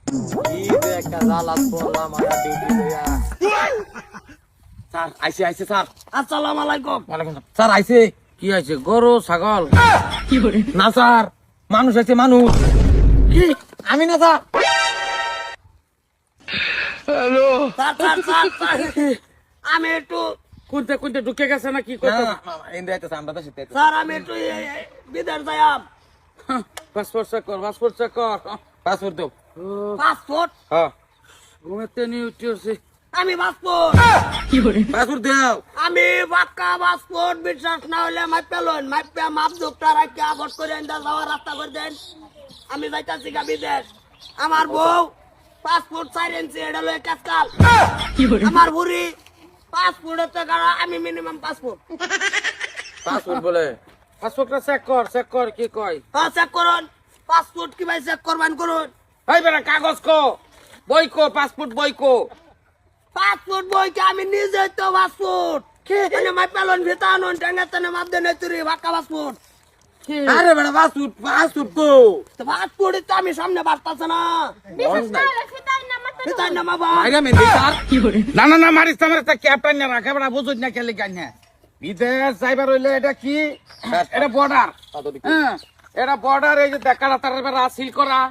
একটা জালাত পড়লাম আর ডিউটি লইয়া। স্যার আইছে আইছে স্যার। আসসালামু আলাইকুম। ওয়ালাইকুম সালাম। স্যার আইছে। কি আইছে? গরু ছাগল? কি করে? না স্যার, মানুষ আইছে মানুষ। কি? আমি না sir. Hello sir sir sir sir, আমি একটু কোনতে কোনতে ঢুকে গেছে না কি করতে? ইন্ডিয়া আইতেছে, আমরা তো সেটাই। স্যার আমি একটু বিদেশ যাইম। পাসপোর্ট চেক কর, পাসপোর্ট চেক কর। পাসপোর্ট দাও। পাসপোর্ট? হ্যাঁ। ঘুমেতে নিয়ে উঠছে। আমি পাসপোর্ট। পাসপোর্ট দাও। আমি পাক্কা পাসপোর্ট, বিশ্বাস না হলে মাইপেলন মাইপে মাপ যোগটা রাখি আগত করে এন্ডা যাওয়ার রাস্তা করে দেন। আমি যাইতাছি গা বিদেশ। আমার বউ পাসপোর্ট সাইরেন্সি এটা লয়ে কাজকাল। আমার বুড়ি পাসপোর্টের টাকা, আমি মিনিমাম পাসপোর্ট। পাসপোর্ট বলে? পাসপোর্টটা চেক কর, চেক কর কি কয়। হ্যাঁ চেক করুন। পাসপোর্ট কি ভাই চেক করবেন করুন। এই বেটা কাগজ কো, বই কো, পাসপোর্ট বই কো। পাসপোর্ট বই কি আমি নিজে তো পাসপোর্ট। মানে মাইপেলন ভিতানন টেঙ্গা তেনে মাপ দেন তুই পাক্কা পাসপোর্ট। আরে বেটা পাসপোর্ট, পাসপোর্ট কো। তো পাসপোর্ট তো আমি সামনে বাড়তাছে না। ভিতাই না মাবা। আইরা মেন্দি স্যার। না না না, মারিস মারিস ক্যাপ্টেন না রাখে বেটা, বুঝুই না কেলে গানে। বিদেশ যাইবার হইলে এটা কি? এটা বর্ডার। হ্যাঁ, এটা বর্ডার। এই যে দেখা তার বেড়া সিল করা।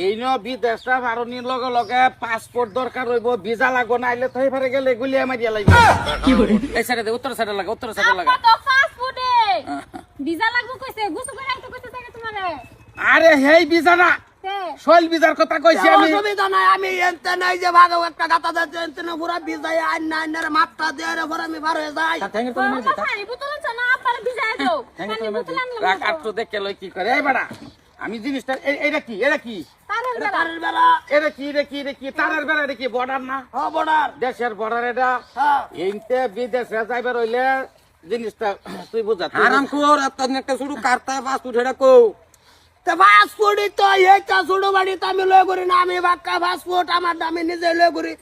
এই ন বিদেশটা ভারতীয় লগে লগে পাসপোর্ট দরকার হইব, ভিসা লাগবো, না আইলে তো এবারে গেলে গুলিয়া মারিয়া লাগবে। কি করে? এই সাইডে দে, উত্তর সাইডে লাগা, উত্তর সাইডে লাগা। তো পাসপোর্টে ভিসা লাগবে কইছে, গুছু করে আইতে কইছে তাকে তোমারে। আরে হেই ভিসা না, তে শৈল ভিসার কথা কইছি আমি। অসুবিধা নাই, আমি এনতে নাই যে ভাগ একটা গাতা যাচ্ছে এনতে না পুরা ভিজাই আইন না আইনের মাপটা দিয়ে রে পরে আমি বার হয়ে যাই। আমার পানি বোতল আছে না, আপনারে ভিসা দাও। পানি বোতল আনলাম। রাখ আর তো দেখে লই কি করে। এই বেটা আমি জিনিসটা এটা কি? এটা কি? তারের এটা বেলা। তারের বেলা। এটা কি? এটা কি? এটা কি? তারের বেড়া? এটা কি বর্ডার না? হ বর্ডার। দেশের বর্ডার এটা। হ্যাঁ। এইতে বিদেশে যাইবার হইলে জিনিসটা তুই বুঝা। আরাম কর আপনার একটা শুরু কার্তা পাসপোর্ট হেডা কো তো পাসপোর্ট তো এইটা ছোট বাড়িতে আমি লয় করি না, আমি বাক্কা পাসপোর্ট আমার দামে নিজে লয় করি।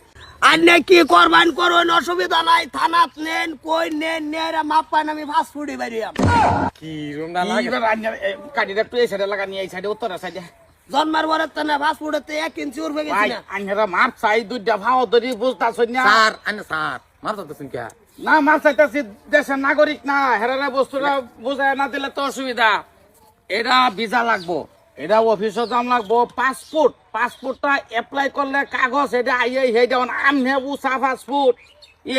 আর নে কি করবেন করুন, অসুবিধা নাই। থানাত নেন কই নেন নেরা মাপ পান, আমি পাসপোর্টই বাড়িয়াম। কি রুম না লাগে কাটিটা তুই এই সাইডে লাগা, নিয়ে এই সাইডে উত্তর সাইডে। জন্মার পরে তো না পাসপোর্টে 1 ইঞ্চি উঠবে গেছি ভাই না। আইনেরা মাপ চাই, দুইটা ভাও ধরি বুঝতাছ না। স্যার আনে স্যার মারতো তো শুনকে না মাপ চাইতাছি, দেশের নাগরিক না, হেরারা বস্তুটা বুঝায় না দিলে তো অসুবিধা। এটা ভিসা লাগবো, এটা অফিসে দাম লাগবো। পাসপোর্ট, পাসপোর্টটা অ্যাপ্লাই করলে কাগজ এটা আইয়ে হে যেমন আমনে উষা পাসপোর্ট,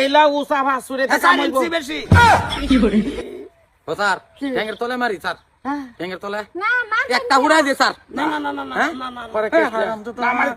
এইলা উষা পাসপোর্ট এটা 4 ইঞ্চি বেশি। ও স্যার ঠ্যাঙ্গের তলে মারি স্যার ঠ্যাঙ্গের তলে না মার একটা উড়াই দে স্যার না না না না না না না। পরে হ্যাঁ, হারাম তো না, আমার